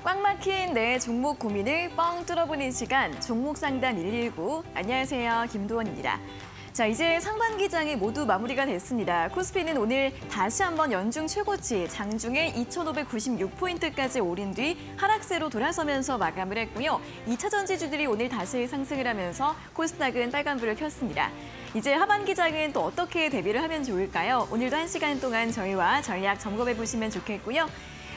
꽉 막힌 내 종목 고민을 뻥 뚫어보는 시간, 종목 상담 119. 안녕하세요, 김도원입니다. 자, 이제 상반기장이 모두 마무리가 됐습니다. 코스피는 오늘 다시 한번 연중 최고치 장중에 2,596포인트까지 오른 뒤 하락세로 돌아서면서 마감을 했고요. 2차 전지주들이 오늘 다시 상승을 하면서 코스닥은 빨간불을 켰습니다. 이제 하반기장은 또 어떻게 대비를 하면 좋을까요? 오늘도 1시간 동안 저희와 전략 점검해 보시면 좋겠고요.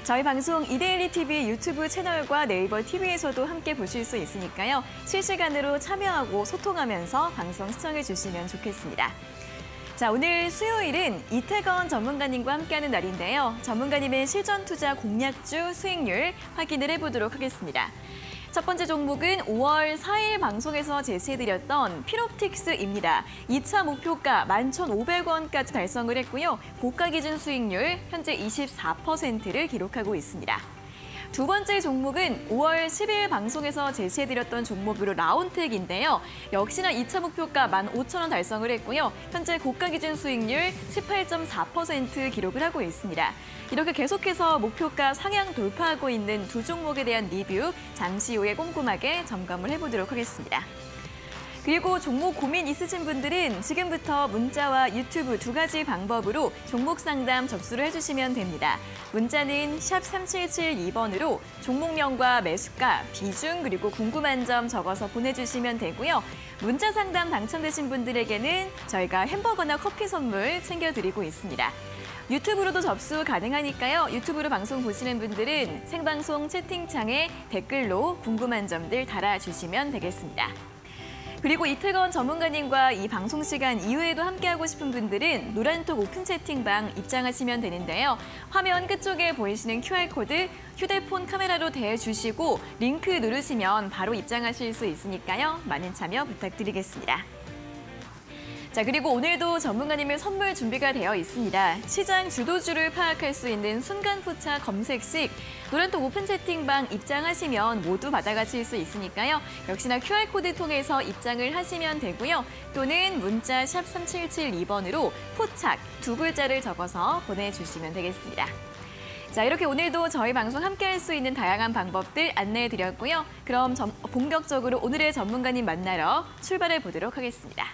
저희 방송 이데일리 TV 유튜브 채널과 네이버 TV에서도 함께 보실 수 있으니까요. 실시간으로 참여하고 소통하면서 방송 시청해 주시면 좋겠습니다. 자, 오늘 수요일은 이태건 전문가님과 함께하는 날인데요. 전문가님의 실전 투자 공략주 수익률 확인을 해보도록 하겠습니다. 첫 번째 종목은 5월 4일 방송에서 제시해드렸던 필옵틱스입니다. 2차 목표가 11,500원까지 달성을 했고요. 고가 기준 수익률 현재 24%를 기록하고 있습니다. 두 번째 종목은 5월 10일 방송에서 제시해드렸던 종목으로 라온텍인데요. 역시나 2차 목표가 15,000원 달성을 했고요. 현재 고가 기준 수익률 18.4% 기록을 하고 있습니다. 이렇게 계속해서 목표가 상향 돌파하고 있는 두 종목에 대한 리뷰 잠시 후에 꼼꼼하게 점검을 해보도록 하겠습니다. 그리고 종목 고민 있으신 분들은 지금부터 문자와 유튜브 두 가지 방법으로 종목 상담 접수를 해주시면 됩니다. 문자는 샵 3772번으로 종목명과 매수가, 비중, 그리고 궁금한 점 적어서 보내주시면 되고요. 문자 상담 당첨되신 분들에게는 저희가 햄버거나 커피 선물 챙겨드리고 있습니다. 유튜브로도 접수 가능하니까요. 유튜브로 방송 보시는 분들은 생방송 채팅창에 댓글로 궁금한 점들 달아주시면 되겠습니다. 그리고 이태건 전문가님과 이 방송 시간 이후에도 함께하고 싶은 분들은 노란톡 오픈 채팅방 입장하시면 되는데요. 화면 끝쪽에 보이시는 QR코드 휴대폰 카메라로 대주시고 링크 누르시면 바로 입장하실 수 있으니까요. 많은 참여 부탁드리겠습니다. 자, 그리고 오늘도 전문가님의 선물 준비가 되어 있습니다. 시장 주도주를 파악할 수 있는 순간 포착 검색식 노란톡 오픈 채팅방 입장하시면 모두 받아가실 수 있으니까요. 역시나 QR코드 통해서 입장을 하시면 되고요. 또는 문자 샵 3772번으로 포착 두 글자를 적어서 보내주시면 되겠습니다. 자, 이렇게 오늘도 저희 방송 함께할 수 있는 다양한 방법들 안내해드렸고요. 그럼 본격적으로 오늘의 전문가님 만나러 출발해 보도록 하겠습니다.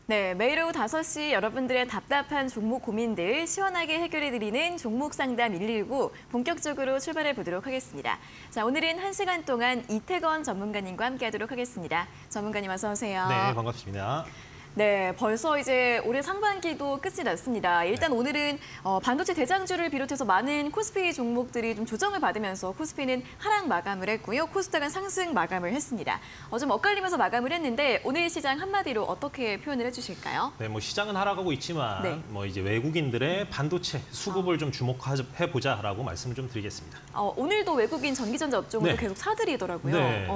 네, 매일 오후 5시 여러분들의 답답한 종목 고민들 시원하게 해결해드리는 종목 상담 119 본격적으로 출발해 보도록 하겠습니다. 자, 오늘은 1시간 동안 이태건 전문가님과 함께하도록 하겠습니다. 전문가님 어서 오세요. 네, 반갑습니다. 네, 벌써 이제 올해 상반기도 끝이 났습니다. 일단 오늘은 반도체 대장주를 비롯해서 많은 코스피 종목들이 좀 조정을 받으면서 코스피는 하락 마감을 했고요. 코스닥은 상승 마감을 했습니다. 좀 엇갈리면서 마감을 했는데 오늘 시장 한마디로 어떻게 표현을 해주실까요? 네, 뭐 시장은 하락하고 있지만 네. 뭐 이제 외국인들의 반도체 수급을 좀 주목해 보자라고 말씀을 좀 드리겠습니다. 오늘도 외국인 전기전자 업종으로 네. 계속 사들이더라고요. 네.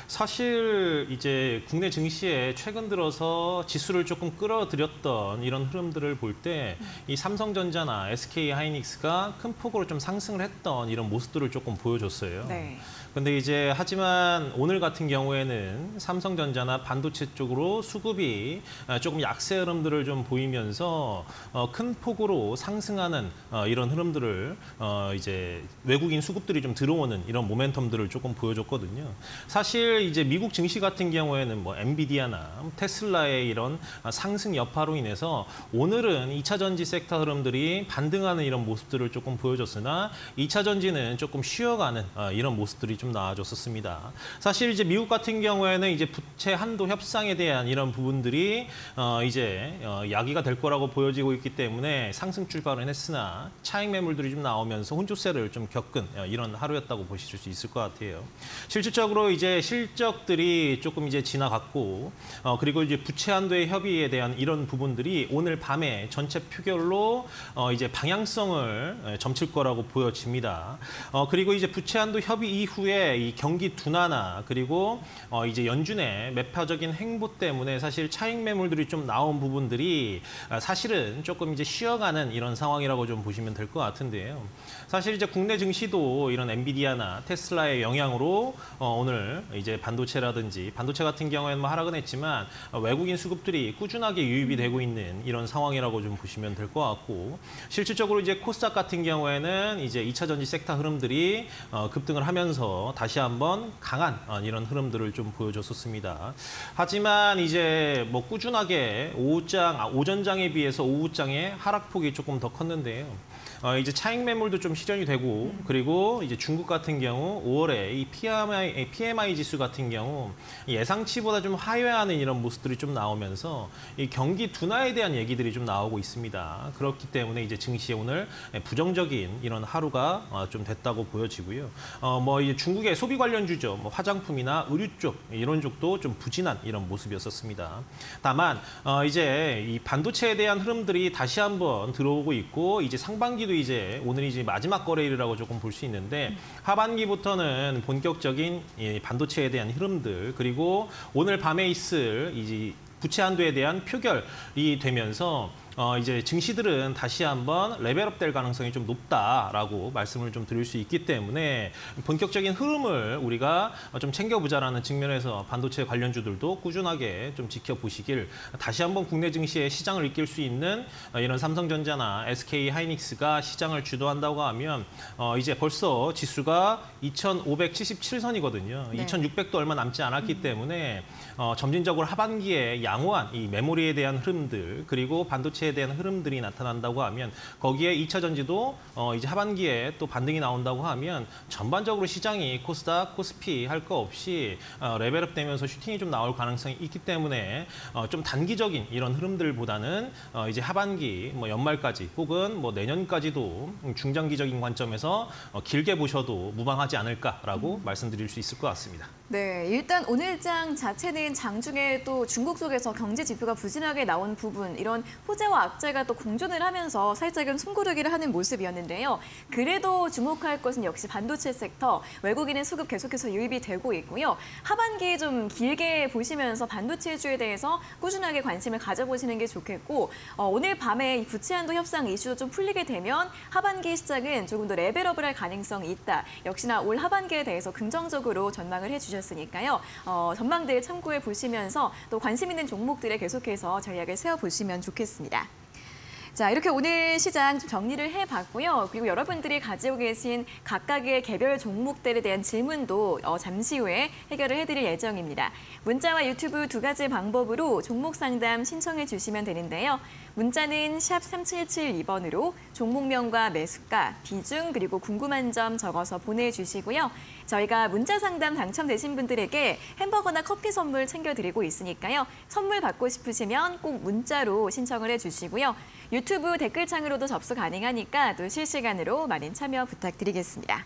사실 이제 국내 증시에 최근 들어서 지수를 조금 끌어들였던 이런 흐름들을 볼 때 이 삼성전자나 SK 하이닉스가 큰 폭으로 좀 상승을 했던 이런 모습들을 조금 보여줬어요. 네. 근데 이제 하지만 오늘 같은 경우에는 삼성전자나 반도체 쪽으로 수급이 조금 약세 흐름들을 좀 보이면서 큰 폭으로 상승하는 이런 흐름들을 이제 외국인 수급들이 좀 들어오는 이런 모멘텀들을 조금 보여줬거든요. 사실 이제 미국 증시 같은 경우에는 뭐 엔비디아나 테슬라의 이런 상승 여파로 인해서 오늘은 2차 전지 섹터 흐름들이 반등하는 이런 모습들을 조금 보여줬으나 2차 전지는 조금 쉬어가는 이런 모습들이 좀 나아졌었습니다. 사실 이제 미국 같은 경우에는 이제 부채 한도 협상에 대한 이런 부분들이 이제 야기가 될 거라고 보여지고 있기 때문에 상승 출발은 했으나 차익 매물들이 좀 나오면서 혼조세를 좀 겪은 이런 하루였다고 보실 수 있을 것 같아요. 실질적으로 이제 실적들이 조금 이제 지나갔고 그리고 이제 부채 한도의 협의에 대한 이런 부분들이 오늘 밤에 전체 표결로 이제 방향성을 점칠 거라고 보여집니다. 그리고 이제 부채 한도 협의 이후에 이 경기 둔화나 그리고 이제 연준의 매파적인 행보 때문에 사실 차익 매물들이 좀 나온 부분들이 사실은 조금 이제 쉬어가는 이런 상황이라고 좀 보시면 될 것 같은데요. 사실 이제 국내 증시도 이런 엔비디아나 테슬라의 영향으로 오늘 이제 반도체 같은 경우에는 뭐 하락은 했지만 외국인 수급들이 꾸준하게 유입이 되고 있는 이런 상황이라고 좀 보시면 될 것 같고 실질적으로 이제 코스닥 같은 경우에는 이제 2차 전지 섹터 흐름들이 급등을 하면서 다시 한번 강한 이런 흐름들을 좀 보여줬었습니다. 하지만 이제 뭐 꾸준하게 오전장에 비해서 오후장에 하락폭이 조금 더 컸는데요. 이제 차익 매물도 좀 실현이 되고 그리고 이제 중국 같은 경우 5월에 이 PMI 지수 같은 경우 예상치보다 좀 하회하는 이런 모습들이 좀 나오면서 이 경기 둔화에 대한 얘기들이 좀 나오고 있습니다. 그렇기 때문에 이제 증시에 오늘 부정적인 이런 하루가 좀 됐다고 보여지고요. 뭐 이제 중국의 소비 관련주죠, 뭐 화장품이나 의류 쪽 이런 쪽도 좀 부진한 이런 모습이었었습니다. 다만 이제 이 반도체에 대한 흐름들이 다시 한번 들어오고 있고 이제 상반기도 이제 오늘이 이제 마지막 거래일이라고 조금 볼 수 있는데 하반기부터는 본격적인 반도체에 대한 흐름들 그리고 오늘 밤에 있을 이제 부채 한도에 대한 표결이 되면서 이제 증시들은 다시 한번 레벨업 될 가능성이 좀 높다라고 말씀을 좀 드릴 수 있기 때문에 본격적인 흐름을 우리가 좀 챙겨보자라는 측면에서 반도체 관련주들도 꾸준하게 좀 지켜보시길 다시 한번 국내 증시의 시장을 이끌 수 있는 이런 삼성전자나 SK 하이닉스가 시장을 주도한다고 하면 이제 벌써 지수가 2,577선이거든요. 네. 2,600도 얼마 남지 않았기 때문에 점진적으로 하반기에 양호한 이 메모리에 대한 흐름들 그리고 반도체에 대한 흐름들이 나타난다고 하면 거기에 2차 전지도 이제 하반기에 또 반등이 나온다고 하면 전반적으로 시장이 코스닥, 코스피 할 거 없이 레벨업 되면서 슈팅이 좀 나올 가능성이 있기 때문에 좀 단기적인 이런 흐름들보다는 이제 하반기 뭐 연말까지 혹은 뭐 내년까지도 중장기적인 관점에서 길게 보셔도 무방하지 않을까라고 말씀드릴 수 있을 것 같습니다. 네, 일단 오늘장 자체는 장중에 또 중국 쪽에서 경제 지표가 부진하게 나온 부분, 이런 호재와 악재가 또 공존을 하면서 살짝은 숨고르기를 하는 모습이었는데요. 그래도 주목할 것은 역시 반도체 섹터, 외국인의 수급 계속해서 유입이 되고 있고요. 하반기에 좀 길게 보시면서 반도체주에 대해서 꾸준하게 관심을 가져보시는 게 좋겠고 오늘 밤에 부채 한도 협상 이슈도 좀 풀리게 되면 하반기 시장은 조금 더 레벨업을 할 가능성이 있다. 역시나 올 하반기에 대해서 긍정적으로 전망을 해주셨으니까요. 전망들 참고해 보시면서 또 관심 있는 종목들에 계속해서 전략을 세워보시면 좋겠습니다. 자, 이렇게 오늘 시장 좀 정리를 해봤고요. 그리고 여러분들이 가지고 계신 각각의 개별 종목들에 대한 질문도 잠시 후에 해결을 해드릴 예정입니다. 문자와 유튜브 두 가지 방법으로 종목 상담 신청해 주시면 되는데요. 문자는 샵 3772번으로 종목명과 매수가, 비중 그리고 궁금한 점 적어서 보내주시고요. 저희가 문자 상담 당첨되신 분들에게 햄버거나 커피 선물 챙겨드리고 있으니까요. 선물 받고 싶으시면 꼭 문자로 신청을 해주시고요. 유튜브 댓글창으로도 접수 가능하니까 또 실시간으로 많은 참여 부탁드리겠습니다.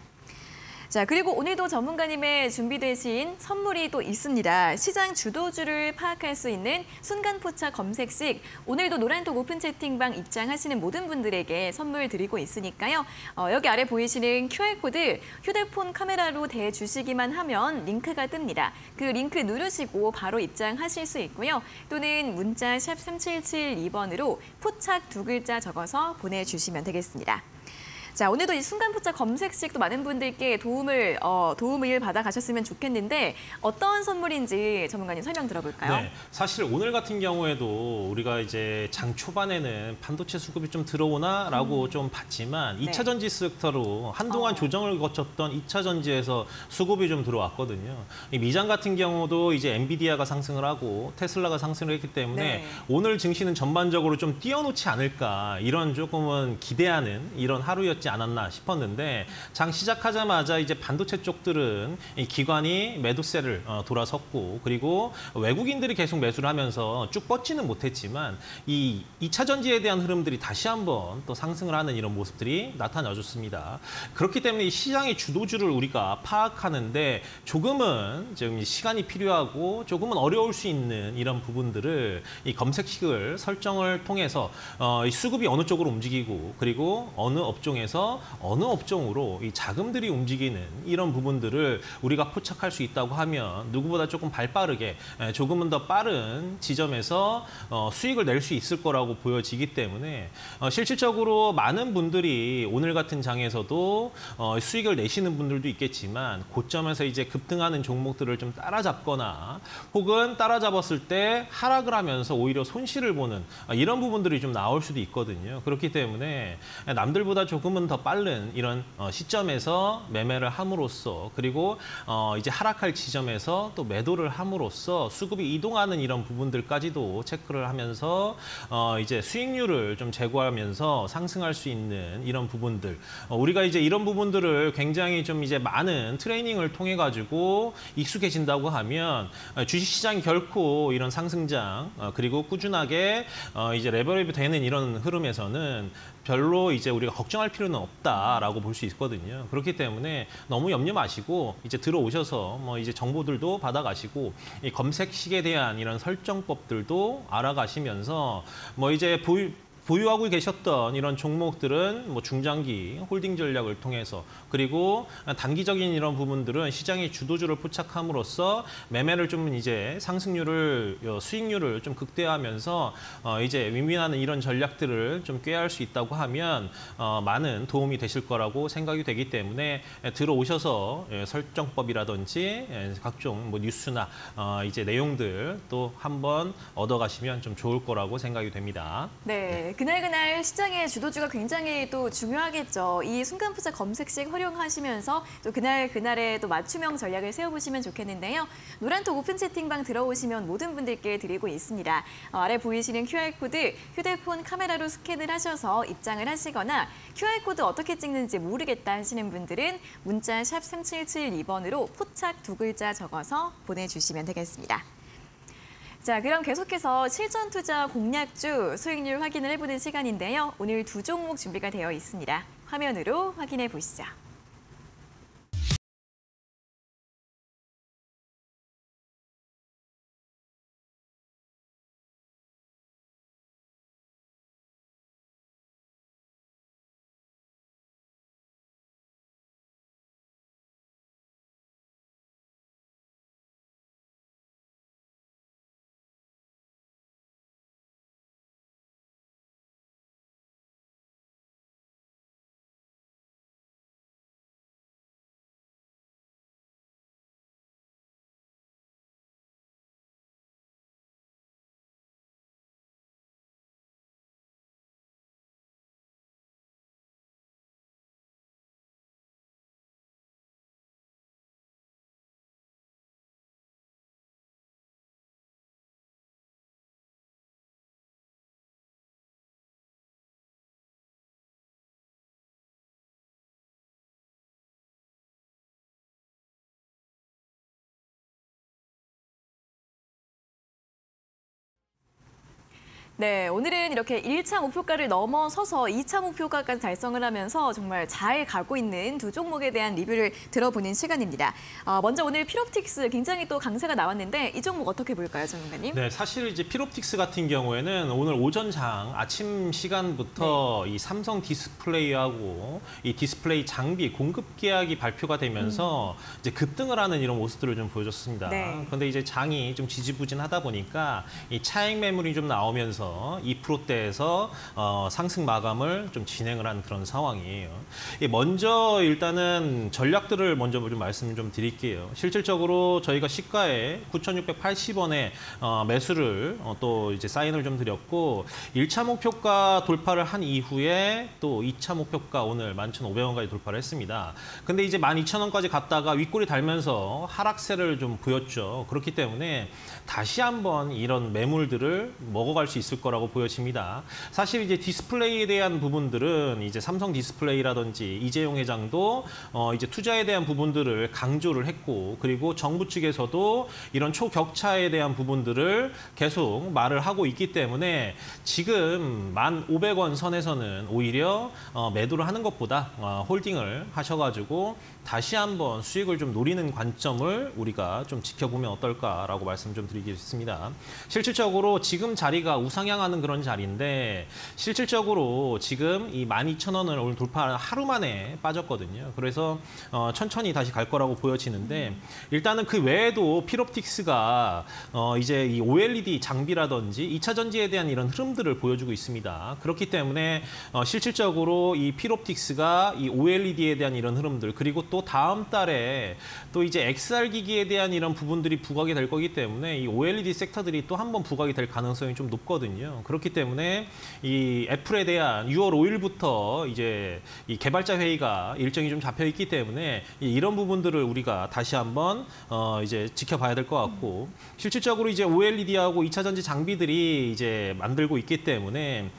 자, 그리고 오늘도 전문가님의 준비되신 선물이 또 있습니다. 시장 주도주를 파악할 수 있는 순간포착 검색식. 오늘도 노란톡 오픈 채팅방 입장하시는 모든 분들에게 선물 드리고 있으니까요. 여기 아래 보이시는 QR코드 휴대폰 카메라로 대주시기만 하면 링크가 뜹니다. 그 링크 누르시고 바로 입장하실 수 있고요. 또는 문자 샵 3772번으로 포착 2글자 적어서 보내주시면 되겠습니다. 자, 오늘도 이 순간포착 검색식 도 많은 분들께 도움을 받아가셨으면 좋겠는데 어떤 선물인지 전문가님 설명 들어볼까요? 네, 사실 오늘 같은 경우에도 우리가 이제 장 초반에는 반도체 수급이 좀 들어오나라고 좀 봤지만 네. 2차 전지 섹터로 한동안 조정을 거쳤던 2차 전지에서 수급이 좀 들어왔거든요. 이 미장 같은 경우도 이제 엔비디아가 상승을 하고 테슬라가 상승을 했기 때문에 네. 오늘 증시는 전반적으로 좀 뛰어놓지 않을까 이런 조금은 기대하는 이런 하루였지 않았나 싶었는데 장 시작하자마자 이제 반도체 쪽들은 이 기관이 매도세를 돌아섰고 그리고 외국인들이 계속 매수를 하면서 쭉 뻗지는 못했지만 이 2차 전지에 대한 흐름들이 다시 한번 또 상승을 하는 이런 모습들이 나타나줬습니다. 그렇기 때문에 이 시장의 주도주를 우리가 파악하는데 조금은 지금 시간이 필요하고 조금은 어려울 수 있는 이런 부분들을 이 검색식을 설정을 통해서 이 수급이 어느 쪽으로 움직이고 그리고 어느 업종에서 어느 업종으로 이 자금들이 움직이는 이런 부분들을 우리가 포착할 수 있다고 하면 누구보다 조금 발빠르게 조금은 더 빠른 지점에서 수익을 낼 수 있을 거라고 보여지기 때문에 실질적으로 많은 분들이 오늘 같은 장에서도 수익을 내시는 분들도 있겠지만 고점에서 이제 급등하는 종목들을 좀 따라잡거나 혹은 따라잡았을 때 하락을 하면서 오히려 손실을 보는 이런 부분들이 좀 나올 수도 있거든요. 그렇기 때문에 남들보다 조금은 더 빠른 이런 시점에서 매매를 함으로써 그리고 이제 하락할 지점에서 또 매도를 함으로써 수급이 이동하는 이런 부분들까지도 체크를 하면서 이제 수익률을 좀 제고하면서 상승할 수 있는 이런 부분들 우리가 이제 이런 부분들을 굉장히 좀 이제 많은 트레이닝을 통해 가지고 익숙해진다고 하면 주식시장이 결코 이런 상승장 그리고 꾸준하게 이제 레벨업이 되는 이런 흐름에서는 별로 이제 우리가 걱정할 필요는 없다라고 볼 수 있거든요. 그렇기 때문에 너무 염려 마시고 이제 들어오셔서 뭐 이제 정보들도 받아가시고 이 검색식에 대한 이런 설정법들도 알아가시면서 뭐 이제 보유하고 계셨던 이런 종목들은 뭐 중장기 홀딩 전략을 통해서 그리고 단기적인 이런 부분들은 시장의 주도주를 포착함으로써 매매를 좀 이제 상승률을 수익률을 좀 극대화하면서 이제 윈윈하는 이런 전략들을 좀 꾀할 수 있다고 하면 많은 도움이 되실 거라고 생각이 되기 때문에 들어오셔서 설정법이라든지 각종 뭐 뉴스나 이제 내용들 또 한번 얻어가시면 좀 좋을 거라고 생각이 됩니다. 네, 그날그날 시장의 주도주가 굉장히 또 중요하겠죠. 이 순간포착 검색식 활용하시면서 또 그날에 또 맞춤형 전략을 세워보시면 좋겠는데요. 노란톡 오픈 채팅방 들어오시면 모든 분들께 드리고 있습니다. 아래 보이시는 QR코드 휴대폰 카메라로 스캔을 하셔서 입장을 하시거나 QR코드 어떻게 찍는지 모르겠다 하시는 분들은 문자 샵 3772번으로 포착 2글자 적어서 보내주시면 되겠습니다. 자, 그럼 계속해서 실전 투자 공략주 수익률 확인을 해보는 시간인데요. 오늘 2종목 준비가 되어 있습니다. 화면으로 확인해 보시죠. 네, 오늘은 이렇게 1차 목표가를 넘어서서 2차 목표가까지 달성을 하면서 정말 잘 가고 있는 두 종목에 대한 리뷰를 들어보는 시간입니다. 먼저 오늘 필옵틱스 굉장히 또 강세가 나왔는데 이 종목 어떻게 볼까요, 전문가님? 네, 사실 이제 필옵틱스 같은 경우에는 오늘 오전장 아침 시간부터 이 삼성 디스플레이하고 이 디스플레이 장비 공급 계약이 발표가 되면서 이제 급등을 하는 이런 모습들을 좀 보여줬습니다. 네. 그런데 이제 장이 좀 지지부진하다 보니까 이 차익 매물이 좀 나오면서 2%대에서 상승 마감을 좀 진행을 한 그런 상황이에요. 먼저 일단은 전략들을 먼저 좀 말씀 좀 드릴게요. 실질적으로 저희가 시가에 9,680원에 매수를 또 이제 사인을 좀 드렸고 1차 목표가 돌파를 한 이후에 또 2차 목표가 오늘 11,500원까지 돌파를 했습니다. 근데 이제 12,000원까지 갔다가 윗골이 달면서 하락세를 좀 보였죠. 그렇기 때문에 다시 한번 이런 매물들을 먹어갈 수 있을 거라고 보여집니다. 사실 이제 디스플레이에 대한 부분들은 이제 삼성 디스플레이라든지 이재용 회장도 이제 투자에 대한 부분들을 강조를 했고 그리고 정부 측에서도 이런 초격차에 대한 부분들을 계속 말을 하고 있기 때문에 지금 1,500원 선에서는 오히려 매도를 하는 것보다 홀딩을 하셔가지고 다시 한번 수익을 좀 노리는 관점을 우리가 좀 지켜보면 어떨까라고 말씀 좀 드리겠습니다. 실질적으로 지금 자리가 우상향하는 그런 자리인데 실질적으로 지금 이 12,000원을 오늘 돌파하는 하루 만에 빠졌거든요. 그래서 천천히 다시 갈 거라고 보여지는데 일단은 그 외에도 필옵틱스가 이제 이 OLED 장비라든지 2차 전지에 대한 이런 흐름들을 보여주고 있습니다. 그렇기 때문에 실질적으로 이 필옵틱스가 이 OLED에 대한 이런 흐름들 그리고 또 다음 달에 또 이제 XR 기기에 대한 이런 부분들이 부각이 될 거기 때문에 이 OLED 섹터들이 또 한 번 부각이 될 가능성이 좀 높거든요. 그렇기 때문에 이 애플에 대한 6월 5일부터 이제 이 개발자 회의가 일정이 좀 잡혀 있기 때문에 이런 부분들을 우리가 다시 한번 이제 지켜봐야 될 것 같고 실질적으로 이제 OLED하고 2차 전지 장비들이 이제 만들고 있기 때문에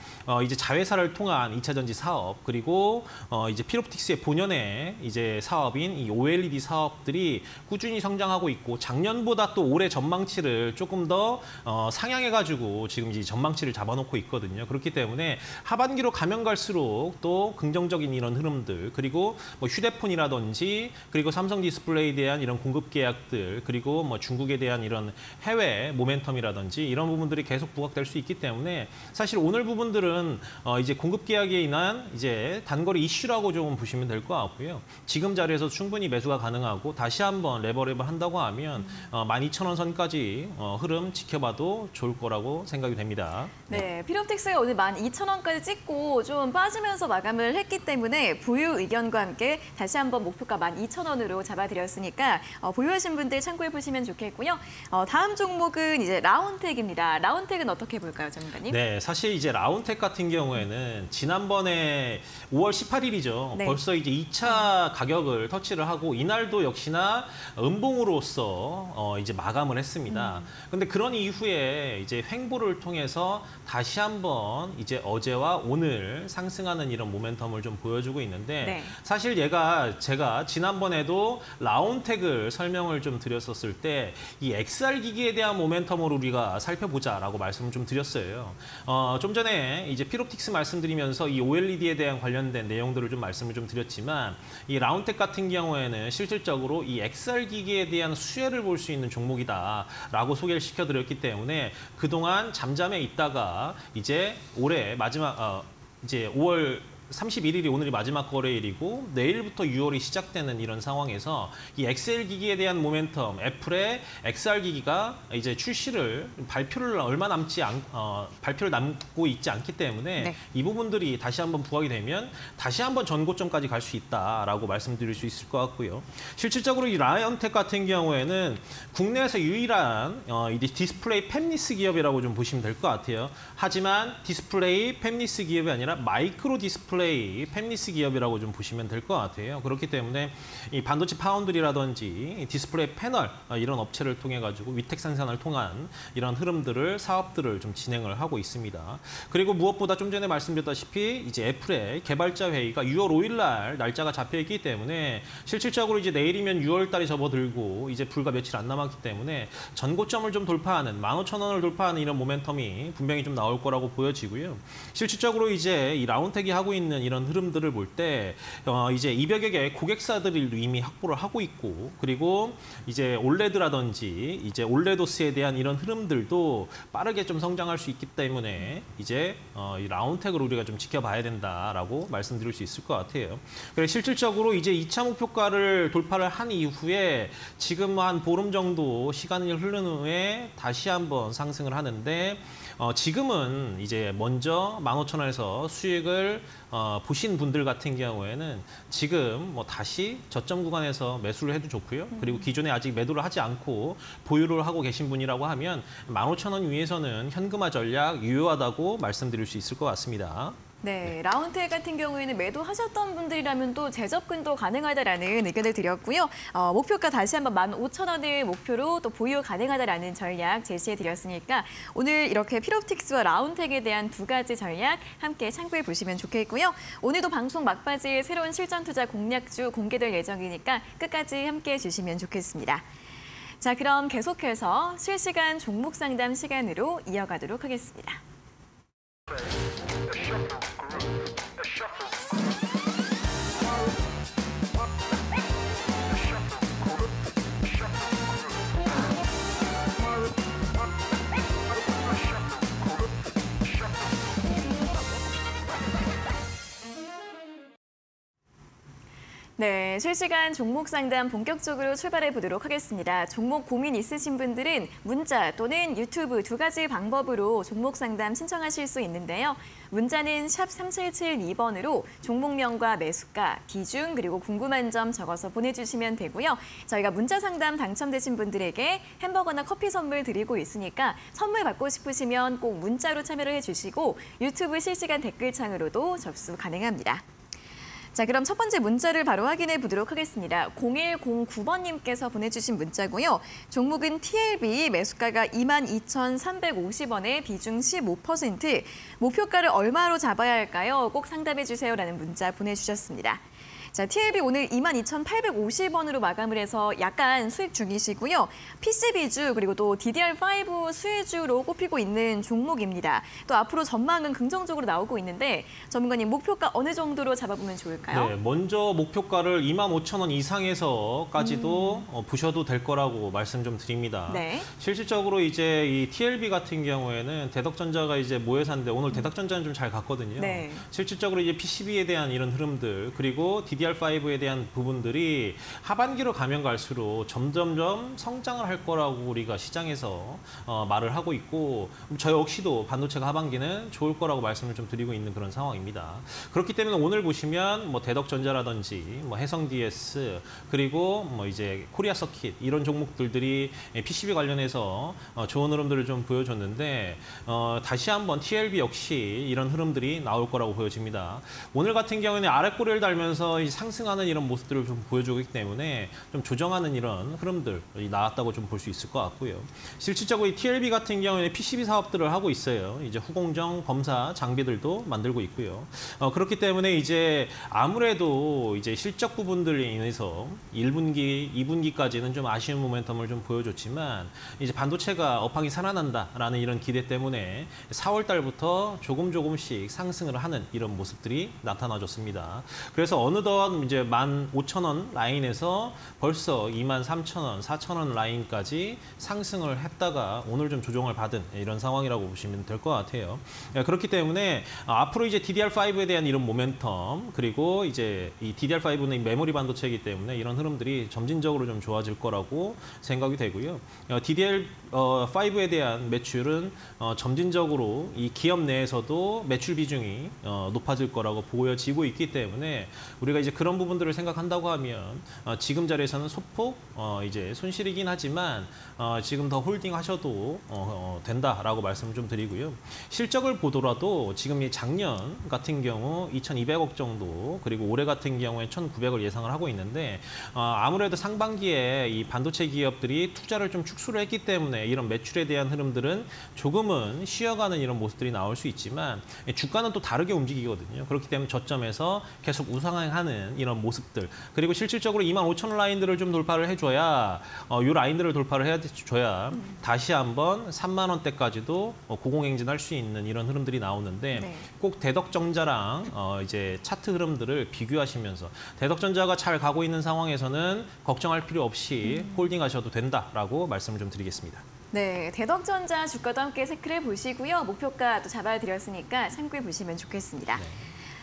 이제 자회사를 통한 2차 전지 사업 그리고 이제 필옵틱스의 본연의 이제 사업인 이 OLED 사업들이 꾸준히 성장하고 있고 작년보다 또 올해 전망치를 조금 더 상향해가지고 지금 이제 전망치를 잡아놓고 있거든요. 그렇기 때문에 하반기로 가면 갈수록 또 긍정적인 이런 흐름들 그리고 뭐 휴대폰이라든지 그리고 삼성 디스플레이에 대한 이런 공급 계약들 그리고 뭐 중국에 대한 이런 해외 모멘텀이라든지 이런 부분들이 계속 부각될 수 있기 때문에 사실 오늘 부분들은 이제 공급 계약에 인한 이제 단거리 이슈라고 좀 보시면 될 것 같고요. 지금 자리에서 충분히 매수가 가능하고 다시 한번 레버랩을 한다고 하면 12,000원 선까지 흐름 지켜봐도 좋을 거라고 생각이 됩니다. 네, 필옵틱스가 오늘 12,000원까지 찍고 좀 빠지면서 마감을 했기 때문에 보유 의견과 함께 다시 한번 목표가 12,000원으로 잡아드렸으니까 보유하신 분들 참고해 보시면 좋겠고요. 다음 종목은 이제 라운텍입니다. 라운텍은 어떻게 볼까요, 전문가님? 네, 사실 이제 라운텍 같은 경우에는 지난번에 5월 18일이죠. 네. 벌써 이제 2차 가격을 터치를 하고 이날도 역시나 음봉으로서 이제 마감을 했습니다. 근데 그런 이후에 이제 횡보를 통해서 다시 한번 이제 어제와 오늘 상승하는 이런 모멘텀을 좀 보여주고 있는데 네. 사실 제가 지난번에도 라운텍을 설명을 좀 드렸었을 때 이 XR 기기에 대한 모멘텀을 우리가 살펴보자라고 말씀을 좀 드렸어요. 좀 전에 이제 필옵틱스 말씀드리면서 이 OLED에 대한 관련된 내용들을 좀 말씀을 좀 드렸지만 이 라운텍 같은 경우에는 실질적으로 이 XR 기기에 대한 수혜를 볼 수 있는 종목이다라고 소개를 시켜드렸기 때문에 그동안 잠잠해 있다가 이제 올해 마지막 이제 5월 31일이 오늘이 마지막 거래일이고 내일부터 6월이 시작되는 이런 상황에서 이 XL 기기에 대한 모멘텀, 애플의 XR 기기가 이제 발표를 발표를 남고 있지 않기 때문에 네. 이 부분들이 다시 한번 부각이 되면 다시 한번 전고점까지 갈 수 있다라고 말씀드릴 수 있을 것 같고요. 실질적으로 이 라이언텍 같은 경우에는 국내에서 유일한 이제 디스플레이 팹리스 기업이라고 좀 보시면 될 것 같아요. 하지만 디스플레이 팹리스 기업이 아니라 마이크로 디스플레이 디스플레이 팹리스 기업이라고 좀 보시면 될 것 같아요. 그렇기 때문에 이 반도체 파운드리라든지 디스플레이 패널 이런 업체를 통해 가지고 위택 생산을 통한 이런 흐름들을 사업들을 좀 진행을 하고 있습니다. 그리고 무엇보다 좀 전에 말씀드렸다시피 이제 애플의 개발자 회의가 6월 5일 날 날짜가 잡혀 있기 때문에 실질적으로 이제 내일이면 6월 달이 접어들고 이제 불과 며칠 안 남았기 때문에 전고점을 좀 돌파하는 15,000원을 돌파하는 이런 모멘텀이 분명히 좀 나올 거라고 보여지고요. 실질적으로 이제 이 라운텍이 하고 있는 이런 흐름들을 볼 때 이제 200여 개의 고객사들이 이미 확보를 하고 있고 그리고 이제 올레드라든지 이제 올레도스에 대한 이런 흐름들도 빠르게 좀 성장할 수 있기 때문에 이제 이 라운텍을 우리가 좀 지켜봐야 된다라고 말씀드릴 수 있을 것 같아요. 그래서 실질적으로 이제 2차 목표가를 돌파를 한 이후에 지금 한 보름 정도 시간이 흐른 후에 다시 한번 상승을 하는데 지금은 이제 먼저 15,000원에서 수익을 보신 분들 같은 경우에는 지금 뭐 다시 저점 구간에서 매수를 해도 좋고요. 그리고 기존에 아직 매도를 하지 않고 보유를 하고 계신 분이라고 하면 15,000원 위에서는 현금화 전략 유효하다고 말씀드릴 수 있을 것 같습니다. 네, 라운텍 같은 경우에는 매도하셨던 분들이라면 또 재접근도 가능하다라는 의견을 드렸고요. 목표가 다시 한번 15,000원을 목표로 또 보유 가능하다라는 전략 제시해드렸으니까 오늘 이렇게 필옵틱스와 라운텍에 대한 두 가지 전략 함께 참고해 보시면 좋겠고요. 오늘도 방송 막바지에 새로운 실전 투자 공략주 공개될 예정이니까 끝까지 함께해 주시면 좋겠습니다. 자, 그럼 계속해서 실시간 종목 상담 시간으로 이어가도록 하겠습니다. 네, 실시간 종목 상담 본격적으로 출발해 보도록 하겠습니다. 종목 고민 있으신 분들은 문자 또는 유튜브 두 가지 방법으로 종목 상담 신청하실 수 있는데요. 문자는 샵 3772번으로 종목명과 매수가, 비중 그리고 궁금한 점 적어서 보내주시면 되고요. 저희가 문자 상담 당첨되신 분들에게 햄버거나 커피 선물 드리고 있으니까 선물 받고 싶으시면 꼭 문자로 참여를 해주시고 유튜브 실시간 댓글창으로도 접수 가능합니다. 자, 그럼 첫 번째 문자를 바로 확인해 보도록 하겠습니다. 0109번님께서 보내주신 문자고요. 종목은 TLB, 매수가가 22,350원에 비중 15%, 목표가를 얼마로 잡아야 할까요? 꼭 상담해 주세요라는 문자 보내주셨습니다. 자, TLB 오늘 22,850원으로 마감을 해서 약간 수익 중이시고요. PCB주 그리고 또 DDR5 수혜주로 꼽히고 있는 종목입니다. 또 앞으로 전망은 긍정적으로 나오고 있는데 전문가님 목표가 어느 정도로 잡아보면 좋을까요? 네, 먼저 목표가를 25,000원 이상에서까지도 보셔도 될 거라고 말씀 좀 드립니다. 네. 실질적으로 이제 이 TLB 같은 경우에는 대덕전자가 이제 모회사인데 오늘 대덕전자는 좀 잘 갔거든요. 네. 실질적으로 이제 PCB에 대한 이런 흐름들 그리고 DDR5에 대한 부분들이 하반기로 가면 갈수록 점점점 성장을 할 거라고 우리가 시장에서 말을 하고 있고 저 역시도 반도체가 하반기는 좋을 거라고 말씀을 좀 드리고 있는 그런 상황입니다. 그렇기 때문에 오늘 보시면 뭐 대덕전자라든지 뭐 해성DS 그리고 뭐 이제 코리아 서킷 이런 종목들이 PCB 관련해서 좋은 흐름들을 좀 보여줬는데 다시 한번 TLB 역시 이런 흐름들이 나올 거라고 보여집니다. 오늘 같은 경우에는 아랫꼬리를 달면서 상승하는 이런 모습들을 좀 보여주고 있기 때문에 좀 조정하는 이런 흐름들이 나왔다고 좀 볼 수 있을 것 같고요. 실질적으로 이 TLB 같은 경우에는 PCB 사업들을 하고 있어요. 이제 후공정, 검사, 장비들도 만들고 있고요. 그렇기 때문에 이제 아무래도 이제 실적 부분들에 인해서 1분기, 2분기까지는 좀 아쉬운 모멘텀을 좀 보여줬지만 이제 반도체가 업황이 살아난다라는 이런 기대 때문에 4월 달부터 조금씩 상승을 하는 이런 모습들이 나타나줬습니다. 그래서 어느덧 이제 15,000원 라인에서 벌써 23,000원, 4,000원 라인까지 상승을 했다가 오늘 좀 조정을 받은 이런 상황이라고 보시면 될 것 같아요. 그렇기 때문에 앞으로 이제 DDR5에 대한 이런 모멘텀 그리고 이제 이 DDR5는 메모리 반도체이기 때문에 이런 흐름들이 점진적으로 좀 좋아질 거라고 생각이 되고요. DDR5에 대한 매출은 점진적으로 이 기업 내에서도 매출 비중이 높아질 거라고 보여지고 있기 때문에 우리가 이제 그런 부분들을 생각한다고 하면 지금 자리에서는 소폭 이제 손실이긴 하지만 지금 더 홀딩하셔도 된다라고 말씀을 좀 드리고요. 실적을 보더라도 지금 이 작년 같은 경우 2,200억 정도 그리고 올해 같은 경우에 1,900을 예상을 하고 있는데 아무래도 상반기에 이 반도체 기업들이 투자를 좀 축소를 했기 때문에 이런 매출에 대한 흐름들은 조금은 쉬어가는 이런 모습들이 나올 수 있지만 주가는 또 다르게 움직이거든요. 그렇기 때문에 저점에서 계속 우상향하는 이런 모습들 그리고 실질적으로 25,000원 라인들을 좀 돌파를 해줘야 이 라인들을 돌파를 해줘야 다시 한번 3만 원대까지도 고공행진할 수 있는 이런 흐름들이 나오는데 네. 꼭 대덕전자랑 이제 차트 흐름들을 비교하시면서 대덕전자가 잘 가고 있는 상황에서는 걱정할 필요 없이 홀딩하셔도 된다라고 말씀을 좀 드리겠습니다. 네, 대덕전자 주가도 함께 체크를 보시고요. 목표가 또 잡아드렸으니까 참고해 보시면 좋겠습니다. 네.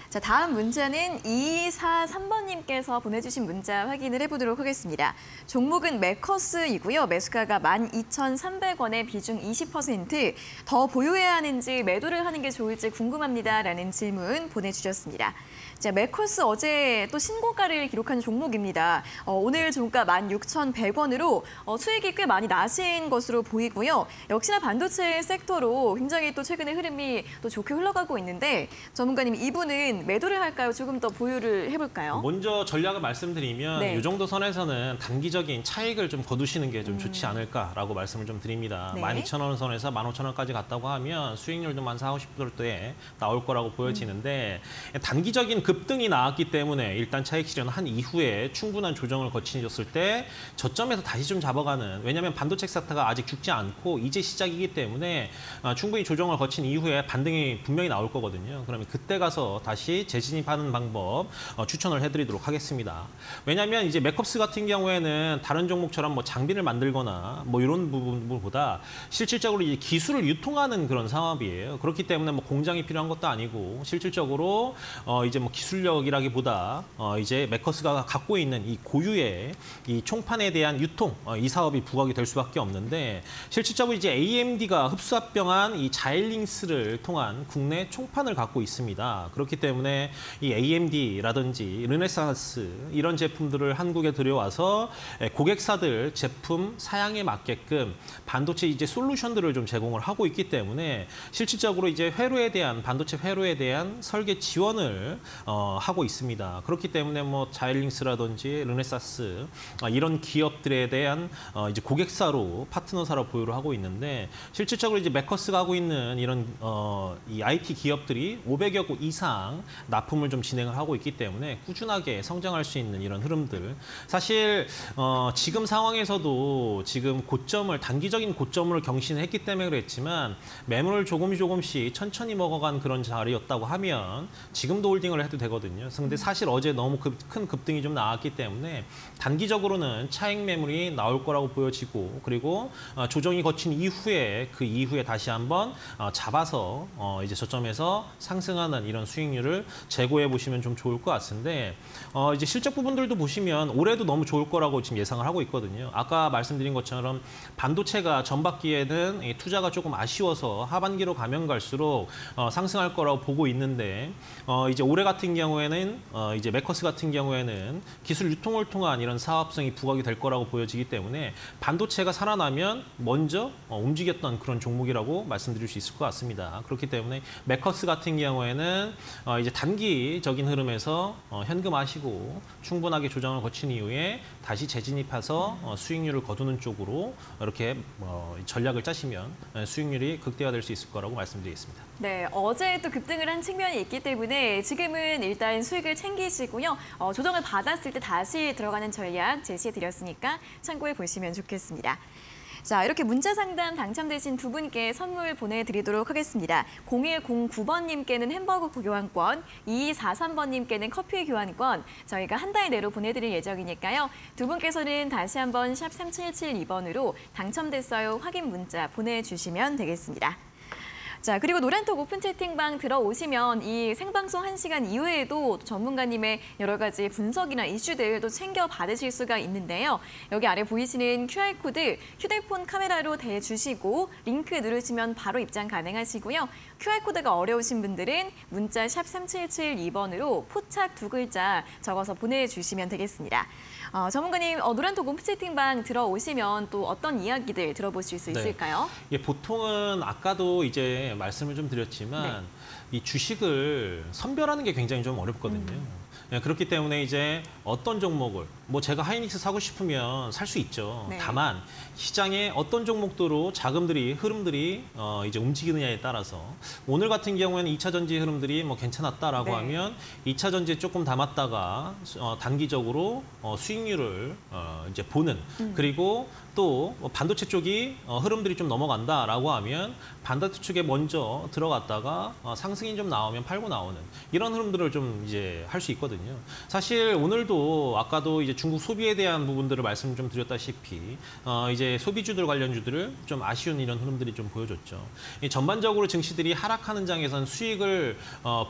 자, 다음 문자는 2243번님께서 보내주신 문자 확인을 해보도록 하겠습니다. 종목은 메커스이고요. 매수가가 12,300원에 비중 20%. 더 보유해야 하는지 매도를 하는 게 좋을지 궁금합니다라는 질문 보내주셨습니다. 자, 메커스 어제 또 신고가를 기록한 종목입니다. 오늘 종가 16,100원으로 수익이 꽤 많이 나신 것으로 보이고요. 역시나 반도체 섹터로 굉장히 또 최근에 흐름이 또 좋게 흘러가고 있는데 전문가님 이분은 매도를 할까요? 조금 더 보유를 해볼까요? 먼저 전략을 말씀드리면 네. 이 정도 선에서는 단기적인 차익을 좀 거두시는 게 좀 좋지 않을까라고 말씀을 좀 드립니다. 네. 12,000원 선에서 15,000원까지 갔다고 하면 수익률도 한 40, 50%대 나올 거라고 보여지는데 단기적인 급등이 나왔기 때문에 일단 차익 실현한 이후에 충분한 조정을 거치셨을 때 저점에서 다시 좀 잡아가는 왜냐하면 반도체 섹터가 아직 죽지 않고 이제 시작이기 때문에 충분히 조정을 거친 이후에 반등이 분명히 나올 거거든요. 그러면 그때 가서 다시 재진입하는 방법 추천을 해드리도록 하겠습니다. 왜냐하면 이제 맥컵스 같은 경우에는 다른 종목처럼 뭐 장비를 만들거나 뭐 이런 부분보다 실질적으로 이제 기술을 유통하는 그런 사업이에요. 그렇기 때문에 뭐 공장이 필요한 것도 아니고 실질적으로 이제 뭐 기술력이라기보다 이제 맥커스가 갖고 있는 이 고유의 이 총판에 대한 유통 이 사업이 부각이 될 수밖에 없는데 실질적으로 이제 AMD가 흡수합병한 이 자일링스를 통한 국내 총판을 갖고 있습니다. 그렇기 때문에 이 AMD라든지 르네상스 이런 제품들을 한국에 들여와서 고객사들 제품 사양에 맞게끔 반도체 이제 솔루션들을 좀 제공을 하고 있기 때문에 실질적으로 이제 회로에 대한 반도체 회로에 대한 설계 지원을 하고 있습니다. 그렇기 때문에 뭐 자일링스라든지 르네사스 이런 기업들에 대한 이제 고객사로 파트너사로 보유를 하고 있는데 실질적으로 이제 맥커스가 하고 있는 이런 이 IT 기업들이 500여 곳 이상 납품을 좀 진행을 하고 있기 때문에 꾸준하게 성장할 수 있는 이런 흐름들 사실 지금 상황에서도 지금 고점을 단기적인 고점을 경신했기 때문에 그랬지만 매물을 조금씩 천천히 먹어간 그런 자리였다고 하면 지금도 홀딩을 해도 되거든요. 근데 사실 어제 너무 큰 급등이 좀 나왔기 때문에 단기적으로는 차익 매물이 나올 거라고 보여지고 그리고 조정이 거친 이후에 그 이후에 다시 한번 잡아서 이제 저점에서 상승하는 이런 수익률을 재고해 보시면 좀 좋을 것 같은데 이제 실적 부분들도 보시면 올해도 너무 좋을 거라고 지금 예상을 하고 있거든요. 아까 말씀드린 것처럼 반도체가 전반기에는 이 투자가 조금 아쉬워서 하반기로 가면 갈수록 상승할 거라고 보고 있는데 이제 올해 같은 경우에는 이제 맥커스 같은 경우에는 기술 유통을 통한 이런 사업성이 부각이 될 거라고 보여지기 때문에 반도체가 살아나면 먼저 움직였던 그런 종목이라고 말씀드릴 수 있을 것 같습니다. 그렇기 때문에 맥커스 같은 경우에는 이제 단기적인 흐름에서 현금하시고 충분하게 조정을 거친 이후에 다시 재진입해서 수익률을 거두는 쪽으로 이렇게 전략을 짜시면 수익률이 극대화될 수 있을 거라고 말씀드리겠습니다. 네, 어제 또 급등을 한 측면이 있기 때문에 지금은 일단 수익을 챙기시고요. 조정을 받았을 때 다시 들어가는 전략 제시해드렸으니까 참고해 보시면 좋겠습니다. 자, 이렇게 문자 상담 당첨되신 두 분께 선물 보내드리도록 하겠습니다. 0109번님께는 햄버거 교환권, 2243번님께는 커피 교환권 저희가 한 달 내로 보내드릴 예정이니까요. 두 분께서는 다시 한번 샵 3772번으로 당첨됐어요 확인 문자 보내주시면 되겠습니다. 자, 그리고 노란톡 오픈 채팅방 들어오시면 이 생방송 1시간 이후에도 전문가님의 여러 가지 분석이나 이슈들도 챙겨 받으실 수가 있는데요. 여기 아래 보이시는 QR코드 휴대폰 카메라로 대주시고 링크 누르시면 바로 입장 가능하시고요. QR코드가 어려우신 분들은 문자 샵 3772번으로 포착 2글자 적어서 보내주시면 되겠습니다. 전문가님, 노란톡 오픈 채팅방 들어오시면 또 어떤 이야기들 들어보실 수 있을까요? 예, 보통은 아까도 이제 말씀을 좀 드렸지만 이 주식을 선별하는 게 굉장히 좀 어렵거든요. 예, 그렇기 때문에 이제 어떤 종목을 제가 하이닉스 사고 싶으면 살 수 있죠. 네. 다만 시장에 어떤 종목도로 자금들이 흐름들이 이제 움직이느냐에 따라서 오늘 같은 경우에는 2차 전지 흐름들이 괜찮았다라고 네. 하면 2차 전지에 조금 담았다가 단기적으로 수익률을 이제 보는 그리고 또 반도체 쪽이 흐름들이 좀 넘어간다라고 하면 반도체 쪽에 먼저 들어갔다가 상승이 좀 나오면 팔고 나오는 이런 흐름들을 좀 이제 할 수 있거든요. 사실 오늘도 아까도 이제 중국 소비에 대한 부분들을 말씀 좀 드렸다시피 이제 소비주들 관련주들을 좀 아쉬운 이런 흐름들이 좀 보여줬죠. 전반적으로 증시들이 하락하는 장에선 수익을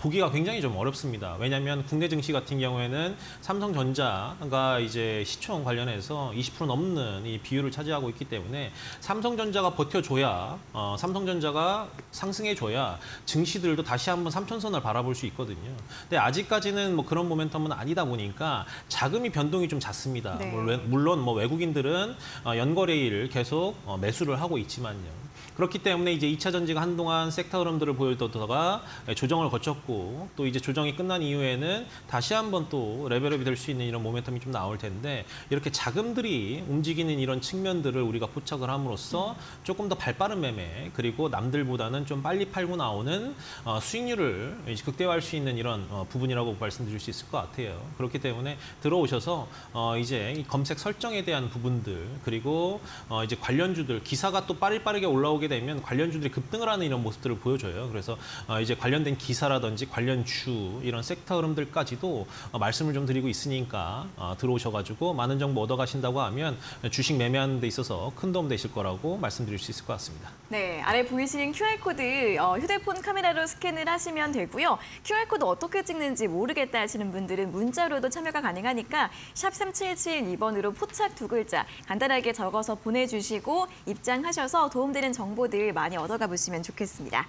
보기가 굉장히 좀 어렵습니다. 왜냐하면 국내 증시 같은 경우에는 삼성전자가 이제 시총 관련해서 20% 넘는 이 비율을 차지하고 있기 때문에 삼성전자가 버텨줘야 삼성전자가 상승해줘야 증시들도 다시 한번 3천선을 바라볼 수 있거든요. 근데 아직까지는 그런 모멘텀은 아니다 보니까 자금이 변동이 좀 잦습니다. 네. 물론 외국인들은 연거래일 계속 매수를 하고 있지만요. 그렇기 때문에 이제 2차 전지가 한동안 섹터 흐름들을 보여주다가 조정을 거쳤고 또 이제 조정이 끝난 이후에는 다시 한번 또 레벨업이 될 수 있는 이런 모멘텀이 좀 나올 텐데 이렇게 자금들이 움직이는 이런 측면들을 우리가 포착을 함으로써 조금 더 발빠른 매매 그리고 남들보다는 좀 빨리 팔고 나오는 수익률을 이제 극대화할 수 있는 이런 부분이라고 말씀드릴 수 있을 것 같아요. 그렇기 때문에 들어오셔서 이제 이 검색 설정에 대한 부분들 그리고 이제 관련주들 기사가 또 빠르게 올라오게 되면 관련주들이 급등을 하는 이런 모습들을 보여줘요. 그래서 이제 관련된 기사라든지 관련주 이런 섹터 흐름들까지도 말씀을 좀 드리고 있으니까 들어오셔가지고 많은 정보 얻어가신다고 하면 주식 매매하는 데 있어서 큰 도움 되실 거라고 말씀드릴 수 있을 것 같습니다. 네, 아래 보이시는 QR코드 휴대폰 카메라로 스캔을 하시면 되고요. QR코드 어떻게 찍는지 모르겠다 하시는 분들은 문자로도 참여가 가능하니까 샵 3772번으로 포착 2글자 간단하게 적어서 보내주시고 입장하셔서 도움되는 정보들 많이 얻어가 보시면 좋겠습니다.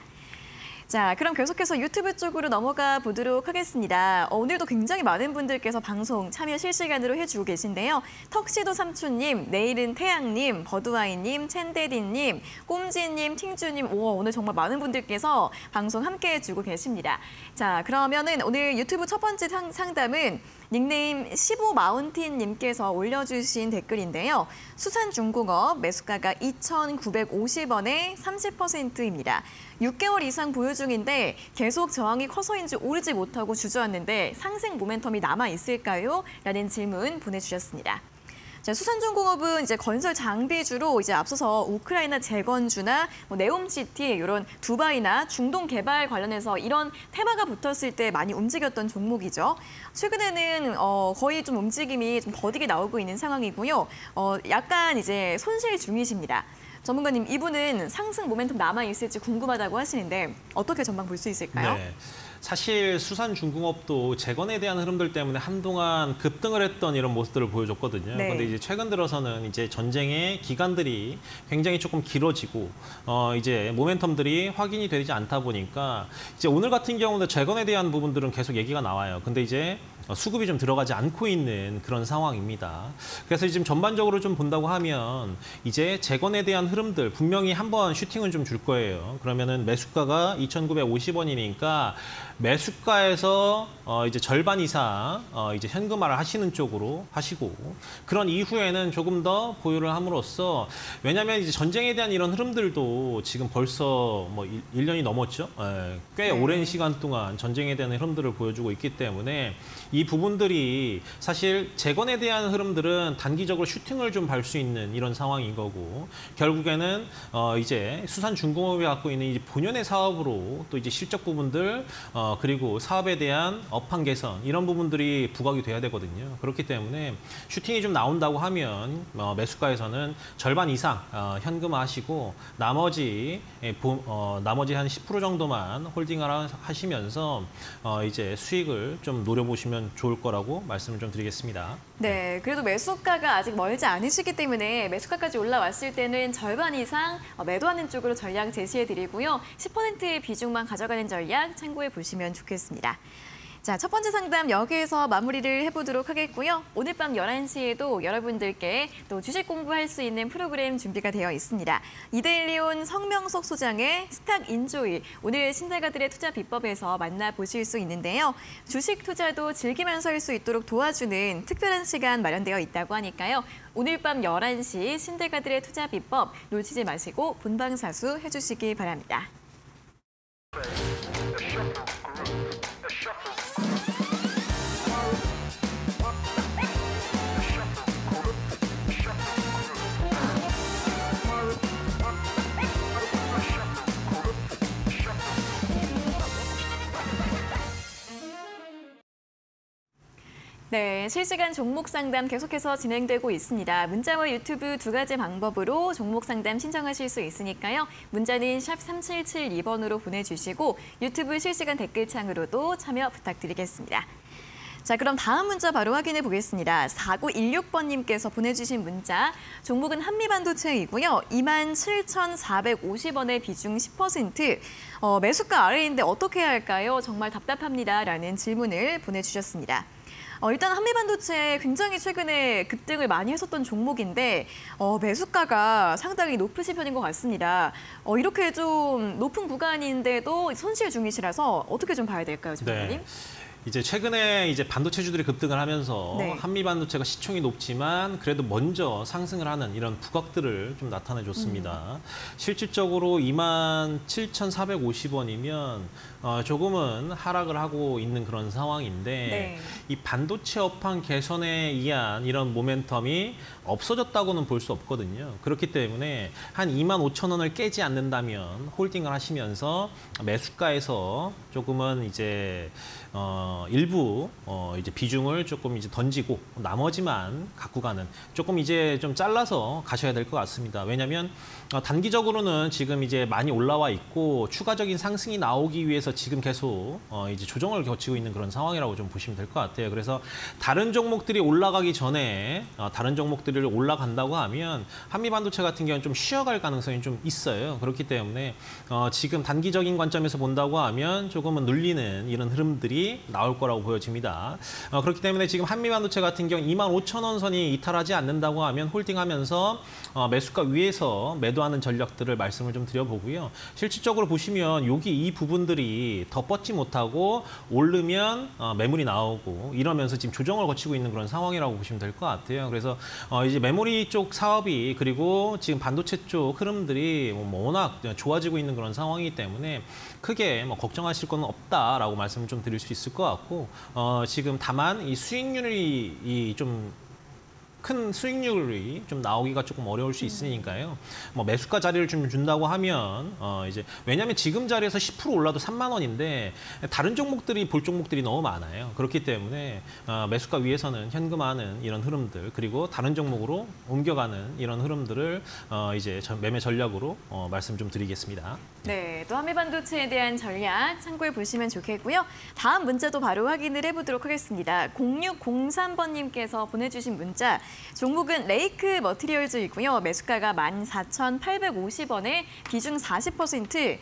자, 그럼 계속해서 유튜브 쪽으로 넘어가 보도록 하겠습니다. 오늘도 굉장히 많은 분들께서 방송 참여 실시간으로 해주고 계신데요. 턱시도 삼촌님, 내일은 태양님, 버드와이님, 첸데디님, 꼼지님, 팅주님, 오늘 정말 많은 분들께서 방송 함께 해주고 계십니다. 자, 그러면은 오늘 유튜브 첫 번째 상담은 닉네임 15마운틴님께서 올려주신 댓글인데요. 수산중공업 매수가가 2,950원에 30%입니다. 6개월 이상 보유 중인데 계속 저항이 커서인지 오르지 못하고 주저앉는데 상승 모멘텀이 남아있을까요? 라는 질문 보내주셨습니다. 자, 수산중공업은 이제 건설 장비주로 이제 앞서서 우크라이나 재건주나 네옴시티 이런 두바이나 중동 개발 관련해서 이런 테마가 붙었을 때 많이 움직였던 종목이죠. 최근에는 거의 좀 움직임이 좀 더디게 나오고 있는 상황이고요. 약간 이제 손실 중이십니다. 전문가님, 이분은 상승 모멘텀 남아있을지 궁금하다고 하시는데 어떻게 전망 볼 수 있을까요? 네. 사실 수산중공업도 재건에 대한 흐름들 때문에 한동안 급등을 했던 이런 모습들을 보여줬거든요. 네. 그런데 이제 최근 들어서는 이제 전쟁의 기간들이 굉장히 조금 길어지고 이제 모멘텀들이 확인이 되지 않다 보니까 이제 오늘 같은 경우는 재건에 대한 부분들은 계속 얘기가 나와요. 근데 이제 수급이 좀 들어가지 않고 있는 그런 상황입니다. 그래서 지금 전반적으로 좀 본다고 하면 이제 재건에 대한 흐름들 분명히 한번 슈팅은 좀 줄 거예요. 그러면은 매수가가 2,950원이니까 매수가에서 이제 절반 이상 이제 현금화를 하시는 쪽으로 하시고 그런 이후에는 조금 더 보유를 함으로써 왜냐하면 이제 전쟁에 대한 이런 흐름들도 지금 벌써 1년이 넘었죠. 꽤 오랜 시간 동안 전쟁에 대한 흐름들을 보여주고 있기 때문에 이 부분들이 사실 재건에 대한 흐름들은 단기적으로 슈팅을 좀 밟을 수 있는 이런 상황인 거고 결국에는 이제 수산중공업이 갖고 있는 이 본연의 사업으로 또 이제 실적 부분들 그리고 사업에 대한 업황 개선 이런 부분들이 부각이 돼야 되거든요. 그렇기 때문에 슈팅이 좀 나온다고 하면 매수가에서는 절반 이상 현금화하시고 나머지 한 10% 정도만 홀딩을 하시면서 이제 수익을 좀 노려보시면 좋을 거라고 말씀을 좀 드리겠습니다. 네, 그래도 매수가가 아직 멀지 않으시기 때문에 매수가까지 올라왔을 때는 절반 이상 매도하는 쪽으로 전략 제시해드리고요. 10%의 비중만 가져가는 전략 참고해 보시면 좋겠습니다. 자, 첫 번째 상담 여기에서 마무리를 해보도록 하겠고요. 오늘 밤 11시에도 여러분들께 또 주식 공부할 수 있는 프로그램 준비가 되어 있습니다. 이데일리온 성명석 소장의 스탁 인조이, 오늘 신달가들의 투자 비법에서 만나보실 수 있는데요. 주식 투자도 즐기면서 할 수 있도록 도와주는 특별한 시간 마련되어 있다고 하니까요. 오늘 밤 11시 신달가들의 투자 비법 놓치지 마시고 본방사수 해주시기 바랍니다. 네, 실시간 종목 상담 계속해서 진행되고 있습니다. 문자와 유튜브 두 가지 방법으로 종목 상담 신청하실 수 있으니까요. 문자는 샵 3772번으로 보내주시고 유튜브 실시간 댓글창으로도 참여 부탁드리겠습니다. 자, 그럼 다음 문자 바로 확인해 보겠습니다. 4916번님께서 보내주신 문자, 종목은 한미반도체이고요. 27,450원의 비중 10%, 매수가 아래인데 어떻게 해야 할까요? 정말 답답합니다. 라는 질문을 보내주셨습니다. 일단 한미반도체 굉장히 최근에 급등을 많이 했었던 종목인데 매수가가 상당히 높으신 편인 것 같습니다. 이렇게 좀 높은 구간인데도 손실 중이시라서 어떻게 좀 봐야 될까요, 전문가님? 네. 이제 최근에 이제 반도체주들이 급등을 하면서 네. 한미 반도체가 시총이 높지만 그래도 먼저 상승을 하는 이런 부각들을 좀 나타내 줬습니다. 실질적으로 27,450원이면 조금은 하락을 하고 있는 그런 상황인데 네. 이 반도체 업황 개선에 의한 이런 모멘텀이 없어졌다고는 볼 수 없거든요. 그렇기 때문에 한 25,000원을 깨지 않는다면 홀딩을 하시면서 매수가에서 조금은 이제 일부 이제 비중을 조금 이제 던지고 나머지만 갖고 가는 조금 이제 좀 잘라서 가셔야 될 것 같습니다. 왜냐하면 단기적으로는 지금 이제 많이 올라와 있고 추가적인 상승이 나오기 위해서 지금 계속 이제 조정을 거치고 있는 그런 상황이라고 좀 보시면 될 것 같아요. 그래서 다른 종목들이 올라가기 전에 다른 종목들이 올라간다고 하면 한미반도체 같은 경우는 좀 쉬어갈 가능성이 좀 있어요. 그렇기 때문에 지금 단기적인 관점에서 본다고 하면 조금은 눌리는 이런 흐름들이 나올 거라고 보여집니다. 그렇기 때문에 지금 한미반도체 같은 경우 25,000원 선이 이탈하지 않는다고 하면 홀딩하면서 매수가 위에서 매도하는 전략들을 말씀을 좀 드려보고요. 실질적으로 보시면 여기 이 부분들이 더 뻗지 못하고 오르면 매물이 나오고 이러면서 지금 조정을 거치고 있는 그런 상황이라고 보시면 될 것 같아요. 그래서 이제 메모리 쪽 사업이 그리고 지금 반도체 쪽 흐름들이 워낙 좋아지고 있는 그런 상황이기 때문에 크게 걱정하실 건 없다라고 말씀을 좀 드릴 수 있을 것 같고 지금 다만 이 수익률이 좀 큰 수익률이 좀 나오기가 조금 어려울 수 있으니까요. 매수가 자리를 좀 준다고 하면 이제 왜냐하면 지금 자리에서 10% 올라도 3만 원인데 다른 종목들이 볼 종목들이 너무 많아요. 그렇기 때문에 매수가 위에서는 현금화하는 이런 흐름들 그리고 다른 종목으로 옮겨가는 이런 흐름들을 이제 매매 전략으로 말씀 좀 드리겠습니다. 네, 또 한미반도체에 대한 전략 참고해 보시면 좋겠고요. 다음 문자도 바로 확인을 해보도록 하겠습니다. 0603번님께서 보내주신 문자, 종목은 레이크 머티리얼즈이고요. 매수가가 14,850원에 비중 40%,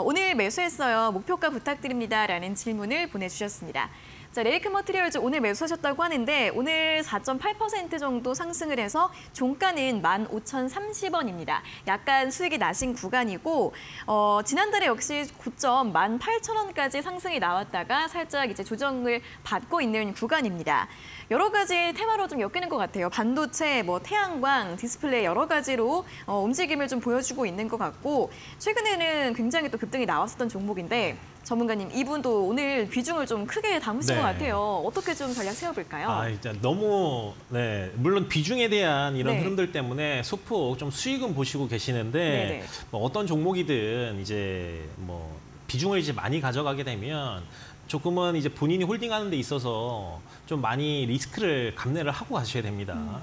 오늘 매수했어요. 목표가 부탁드립니다. 라는 질문을 보내주셨습니다. 자, 레이크 머티리얼즈 오늘 매수하셨다고 하는데 오늘 4.8% 정도 상승을 해서 종가는 15,030원입니다. 약간 수익이 나신 구간이고 지난달에 역시 고점 18,000원까지 상승이 나왔다가 살짝 이제 조정을 받고 있는 구간입니다. 여러 가지 테마로 좀 엮이는 것 같아요. 반도체, 태양광, 디스플레이 여러 가지로 움직임을 좀 보여주고 있는 것 같고 최근에는 굉장히 또 급등이 나왔었던 종목인데 전문가님, 이분도 오늘 비중을 좀 크게 담으신 네. 것 같아요. 어떻게 좀 전략 세워볼까요? 일단 너무 물론 비중에 대한 이런 네. 흐름들 때문에 소폭 좀 수익은 보시고 계시는데 네네. 뭐 어떤 종목이든 이제 뭐 비중을 이제 많이 가져가게 되면 조금은 이제 본인이 홀딩하는 데 있어서 좀 많이 리스크를 감내를 하고 가셔야 됩니다.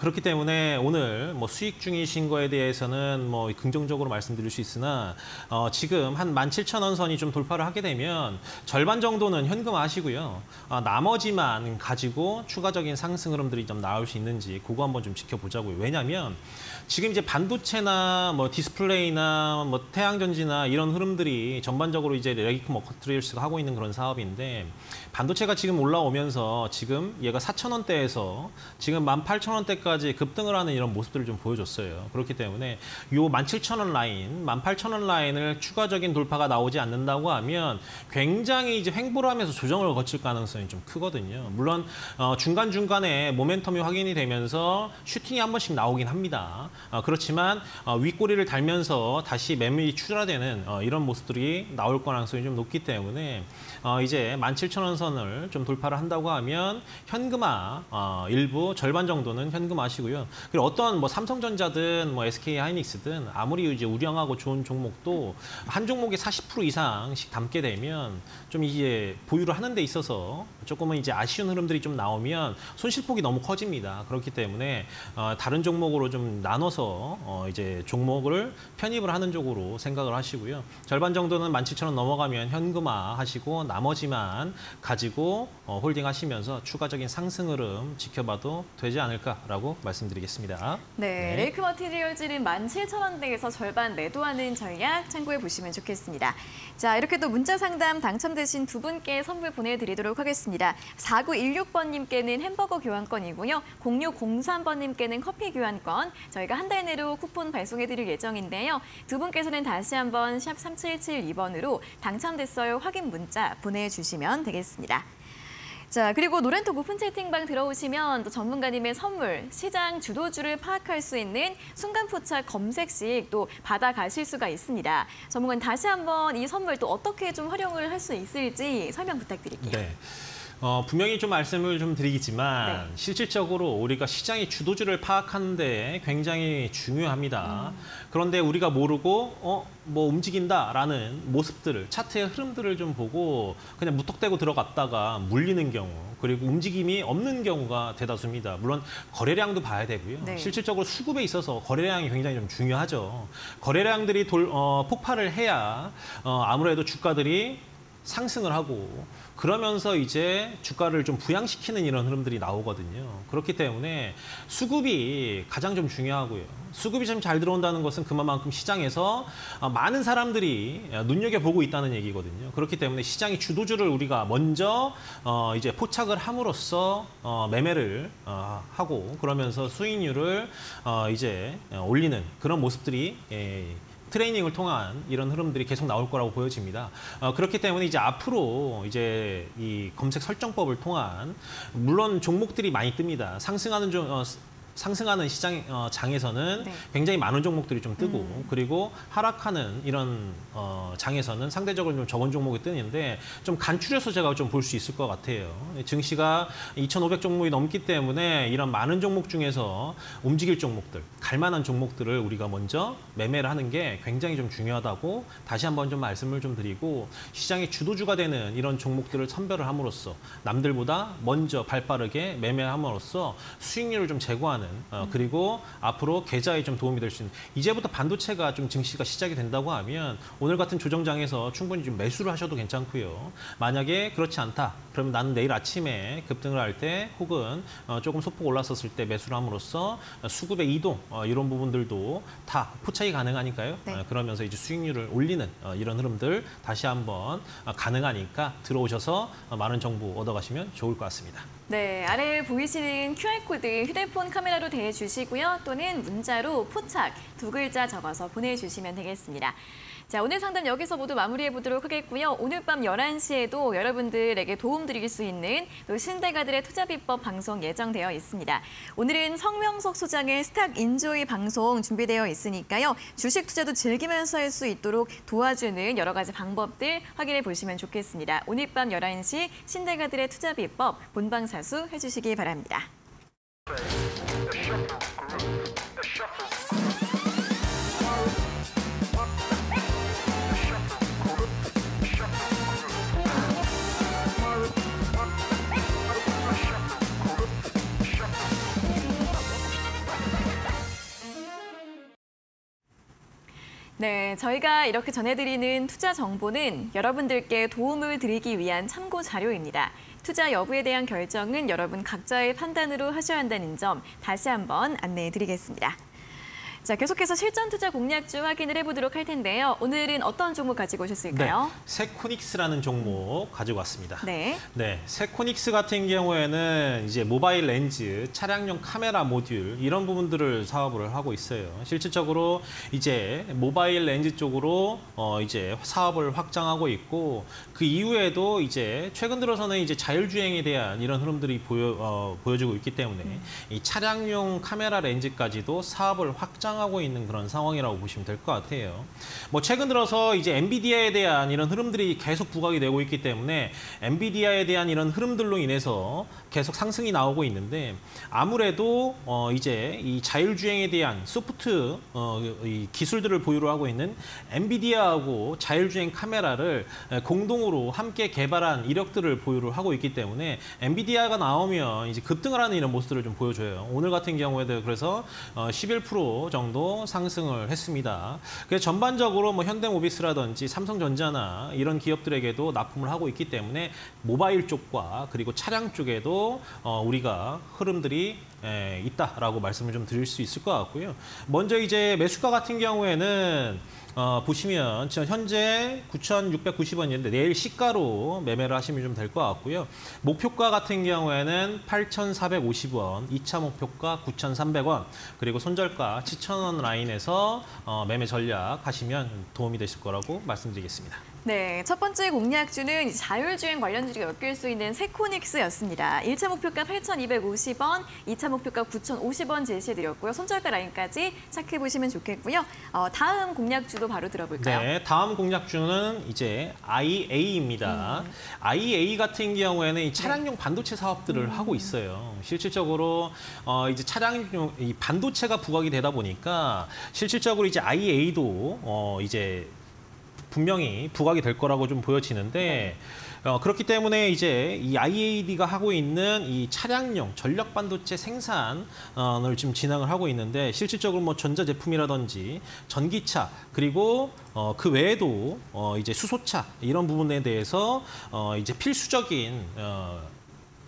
그렇기 때문에 오늘 뭐 수익 중이신 거에 대해서는 뭐 긍정적으로 말씀드릴 수 있으나 지금 한 17,000원 선이 좀 돌파를 하게 되면 절반 정도는 현금화하시고요. 나머지만 가지고 추가적인 상승 흐름들이 좀 나올 수 있는지 그거 한번 좀 지켜보자고요. 왜냐하면 지금 이제 반도체나 뭐 디스플레이나 뭐 태양전지나 이런 흐름들이 전반적으로 이제 레이크 머터리얼스가 하고 있는 그런 사업인데 반도체가 지금 올라오면서 지금 얘가 4,000원대에서 지금 18,000원대까지 급등을 하는 이런 모습들을 좀 보여줬어요. 그렇기 때문에 요 17,000원 라인, 18,000원 라인을 추가적인 돌파가 나오지 않는다고 하면 굉장히 이제 횡보를 하면서 조정을 거칠 가능성이 좀 크거든요. 물론 중간중간에 모멘텀이 확인이 되면서 슈팅이 한 번씩 나오긴 합니다. 그렇지만 윗꼬리를 달면서 다시 매물이 출하되는 이런 모습들이 나올 가능성이 좀 높기 때문에 이제 17,000원 선을 좀 돌파를 한다고 하면 현금화 일부 절반 정도는 현금화하시고요. 그리고 어떤 뭐 삼성전자든 뭐 SK하이닉스든 아무리 이제 우량하고 좋은 종목도 한 종목에 40% 이상씩 담게 되면 좀 이제 보유를 하는 데 있어서 조금은 이제 아쉬운 흐름들이 좀 나오면 손실폭이 너무 커집니다. 그렇기 때문에 다른 종목으로 좀 나눠서 이제 종목을 편입을 하는 쪽으로 생각을 하시고요. 절반 정도는 17,000원 넘어가면 현금화 하시고 나머지만 가지고 홀딩하시면서 추가적인 상승 흐름 지켜봐도 되지 않을까라고 말씀드리겠습니다. 네, 레이크 머티리얼즈는 17,000원대에서 절반 매도하는 전략 참고해 보시면 좋겠습니다. 자, 이렇게 또 문자 상담 당첨되신 두 분께 선물 보내드리도록 하겠습니다. 4916번님께는 햄버거 교환권이고요. 0603번님께는 커피 교환권, 저희가 한 달 내로 쿠폰 발송해드릴 예정인데요. 두 분께서는 다시 한번 샵 3772번으로 당첨됐어요 확인 문자 보내주시면 되겠습니다. 자, 그리고 노란톡 오픈 채팅방 들어오시면 또 전문가님의 선물, 시장 주도주를 파악할 수 있는 순간 포착 검색식 또 받아가실 수가 있습니다. 전문가님 다시 한번 이 선물 또 어떻게 좀 활용을 할 수 있을지 설명 부탁드릴게요. 네. 분명히 좀 말씀을 좀 드리겠지만 네. 실질적으로 우리가 시장의 주도주를 파악하는 데 굉장히 중요합니다. 그런데 우리가 모르고 뭐 움직인다라는 모습들을 차트의 흐름들을 좀 보고 그냥 무턱대고 들어갔다가 물리는 경우 그리고 움직임이 없는 경우가 대다수입니다. 물론 거래량도 봐야 되고요. 네. 실질적으로 수급에 있어서 거래량이 굉장히 좀 중요하죠. 거래량들이 폭발을 해야 아무래도 주가들이 상승을 하고 그러면서 이제 주가를 좀 부양시키는 이런 흐름들이 나오거든요. 그렇기 때문에 수급이 가장 좀 중요하고요. 수급이 좀 잘 들어온다는 것은 그만큼 시장에서 많은 사람들이 눈여겨보고 있다는 얘기거든요. 그렇기 때문에 시장의 주도주를 우리가 먼저 이제 포착을 함으로써 매매를 하고 그러면서 수익률을 이제 올리는 그런 모습들이 트레이닝을 통한 이런 흐름들이 계속 나올 거라고 보여집니다. 그렇기 때문에 이제 앞으로 이제 이 검색 설정법을 통한 물론 종목들이 많이 뜹니다. 상승하는 시장 장에서는 네. 굉장히 많은 종목들이 좀 뜨고 그리고 하락하는 이런 장에서는 상대적으로 좀 적은 종목이 뜨는데 좀 간추려서 제가 좀 볼 수 있을 것 같아요. 증시가 2,500 종목이 넘기 때문에 이런 많은 종목 중에서 움직일 종목들, 갈만한 종목들을 우리가 먼저 매매를 하는 게 굉장히 좀 중요하다고 다시 한번 좀 말씀을 좀 드리고 시장의 주도주가 되는 이런 종목들을 선별을 함으로써 남들보다 먼저 발빠르게 매매를 함으로써 수익률을 좀 제고하는 그리고 앞으로 계좌에 좀 도움이 될 수 있는 이제부터 반도체가 좀 증시가 시작이 된다고 하면 오늘 같은 조정장에서 충분히 좀 매수를 하셔도 괜찮고요. 만약에 그렇지 않다. 그러면 나는 내일 아침에 급등을 할 때 혹은 조금 소폭 올랐었을 때 매수를 함으로써 수급의 이동 이런 부분들도 다 포착이 가능하니까요. 네. 그러면서 이제 수익률을 올리는 이런 흐름들 다시 한번 가능하니까 들어오셔서 많은 정보 얻어가시면 좋을 것 같습니다. 네, 아래에 보이시는 QR코드 휴대폰 카메라로 대주시고요. 또는 문자로 포착 2글자 적어서 보내주시면 되겠습니다. 자, 오늘 상담 여기서 모두 마무리해 보도록 하겠고요. 오늘 밤 11시에도 여러분들에게 도움 드릴 수 있는 또 신대가들의 투자 비법 방송 예정되어 있습니다. 오늘은 성명석 소장의 스탁 인조이 방송 준비되어 있으니까요. 주식 투자도 즐기면서 할 수 있도록 도와주는 여러 가지 방법들 확인해 보시면 좋겠습니다. 오늘 밤 11시 신대가들의 투자 비법 본방사수 해주시기 바랍니다. 네, 저희가 이렇게 전해드리는 투자 정보는 여러분들께 도움을 드리기 위한 참고 자료입니다. 투자 여부에 대한 결정은 여러분 각자의 판단으로 하셔야 한다는 점 다시 한번 안내해 드리겠습니다. 자, 계속해서 실전 투자 공략주 확인을 해보도록 할 텐데요. 오늘은 어떤 종목 가지고 오셨을까요? 네, 세코닉스라는 종목 가지고 왔습니다. 네. 네, 세코닉스 같은 경우에는 이제 모바일 렌즈, 차량용 카메라 모듈 이런 부분들을 사업을 하고 있어요. 실질적으로 이제 모바일 렌즈 쪽으로 이제 사업을 확장하고 있고 그 이후에도 이제 최근 들어서는 이제 자율주행에 대한 이런 흐름들이 보여주고 있기 때문에 이 차량용 카메라 렌즈까지도 사업을 확장하고 있는 그런 상황이라고 보시면 될 것 같아요. 뭐 최근 들어서 이제 엔비디아에 대한 이런 흐름들이 계속 부각이 되고 있기 때문에 엔비디아에 대한 이런 흐름들로 인해서 계속 상승이 나오고 있는데 아무래도 이제 이 자율주행에 대한 소프트 이 기술들을 보유를 하고 있는 엔비디아하고 자율주행 카메라를 공동으로 함께 개발한 이력들을 보유를 하고 있기 때문에 엔비디아가 나오면 이제 급등을 하는 이런 모습들을 좀 보여줘요. 오늘 같은 경우에도 그래서 11% 정도 상승을 했습니다. 그래서 전반적으로 뭐 현대모비스라든지 삼성전자나 이런 기업들에게도 납품을 하고 있기 때문에 모바일 쪽과 그리고 차량 쪽에도 우리가 흐름들이 있다라고 말씀을 좀 드릴 수 있을 것 같고요. 먼저 이제 매수가 같은 경우에는 보시면 지금 현재 9,690원인데 내일 시가로 매매를 하시면 좀 될 것 같고요. 목표가 같은 경우에는 8,450원, 2차 목표가 9,300원, 그리고 손절가 7,000원 라인에서 매매 전략 하시면 도움이 되실 거라고 말씀드리겠습니다. 네, 첫 번째 공략주는 자율주행 관련주가 엮일 수 있는 세코닉스였습니다. 1차 목표가 8,250원, 2차 목표가 9,050원 제시해드렸고요. 손절가 라인까지 체크해보시면 좋겠고요. 다음 공략주도 바로 들어볼까요? 네, 다음 공략주는 이제 IA입니다. IA 같은 경우에는 이 차량용 반도체 사업들을 하고 있어요. 실질적으로 이제 차량용 이 반도체가 부각이 되다 보니까 실질적으로 이제 IA도 이제 분명히 부각이 될 거라고 좀 보여지는데 그렇기 때문에 이제 이 IAD가 하고 있는 이 차량용 전력 반도체 생산을 지금 진행을 하고 있는데 실질적으로 뭐 전자제품이라든지 전기차 그리고 그 외에도 이제 수소차 이런 부분에 대해서 이제 필수적인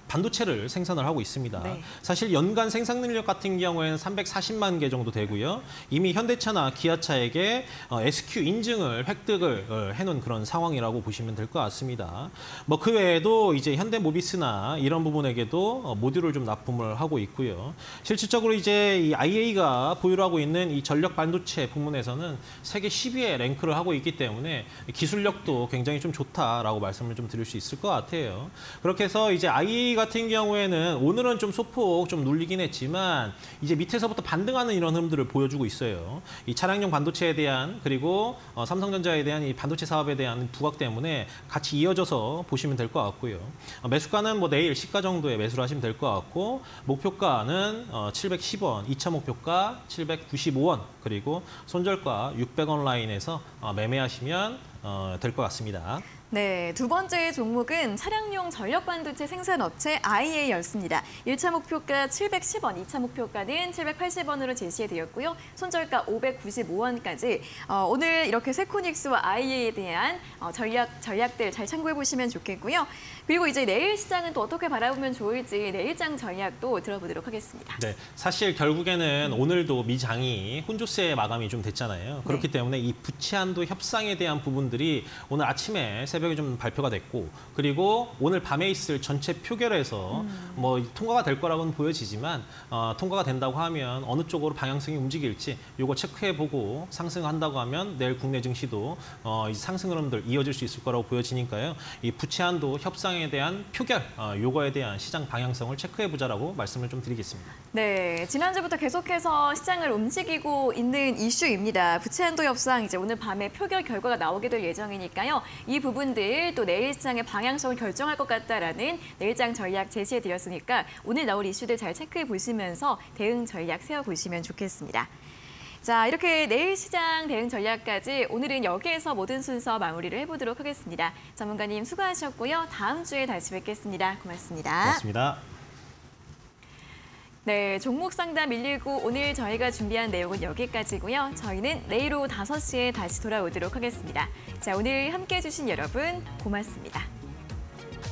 반도체를 생산을 하고 있습니다. 네. 사실 연간 생산 능력 같은 경우에는 340만 개 정도 되고요. 이미 현대차나 기아차에게 SQ 인증을 획득을 해놓은 그런 상황이라고 보시면 될 것 같습니다. 뭐 그 외에도 이제 현대모비스나 이런 부분에게도 모듈을 좀 납품을 하고 있고요. 실질적으로 이제 이 IA가 보유를 하고 있는 이 전력 반도체 부문에서는 세계 10위에 랭크를 하고 있기 때문에 기술력도 굉장히 좀 좋다라고 말씀을 좀 드릴 수 있을 것 같아요. 그렇게 해서 이제 IA 같은 경우에는 오늘은 좀 소폭 좀 눌리긴 했지만 이제 밑에서부터 반등하는 이런 흐름들을 보여주고 있어요. 이 차량용 반도체에 대한 그리고 삼성전자에 대한 이 반도체 사업에 대한 부각 때문에 같이 이어져서 보시면 될 것 같고요. 매수가는 뭐 내일 시가 정도에 매수를 하시면 될 것 같고 목표가는 710원, 2차 목표가 795원 그리고 손절가 600원 라인에서 매매하시면 될 것 같습니다. 네, 두 번째 종목은 차량용 전력 반도체 생산 업체 IA였습니다. 1차 목표가 710원, 2차 목표가는 780원으로 제시해드렸고요. 손절가 595원까지 오늘 이렇게 세코닉스와 IA에 대한 전략들 잘 참고해 보시면 좋겠고요. 그리고 이제 내일 시장은 또 어떻게 바라보면 좋을지 내일장 전략도 들어보도록 하겠습니다. 네, 사실 결국에는 오늘도 미장이 혼조세 마감이 좀 됐잖아요. 그렇기 때문에 이 부채 한도 협상에 대한 부분들이 오늘 아침에 새벽에 좀 발표가 됐고 그리고 오늘 밤에 있을 전체 표결에서 뭐 통과가 될 거라고는 보여지지만 통과가 된다고 하면 어느 쪽으로 방향성이 움직일지 요거 체크해보고 상승한다고 하면 내일 국내 증시도 이 상승 흐름들 이어질 수 있을 거라고 보여지니까요. 이 부채한도 협상에 대한 표결 요거에 대한 시장 방향성을 체크해보자라고 말씀을 좀 드리겠습니다. 네, 지난주부터 계속해서 시장을 움직이고 있는 이슈입니다. 부채한도 협상 이제 오늘 밤에 표결 결과가 나오게 될 예정이니까요. 이 부분들 또 내일 시장의 방향성을 결정할 것 같다라는 내일장 전략 제시해드렸으니까 오늘 나올 이슈들 잘 체크해 보시면서 대응 전략 세워보시면 좋겠습니다. 자, 이렇게 내일 시장 대응 전략까지 오늘은 여기에서 모든 순서 마무리를 해보도록 하겠습니다. 전문가님 수고하셨고요. 다음 주에 다시 뵙겠습니다. 고맙습니다. 고맙습니다. 네, 종목 상담 119 오늘 저희가 준비한 내용은 여기까지고요. 저희는 내일 오후 5시에 다시 돌아오도록 하겠습니다. 자, 오늘 함께해 주신 여러분 고맙습니다.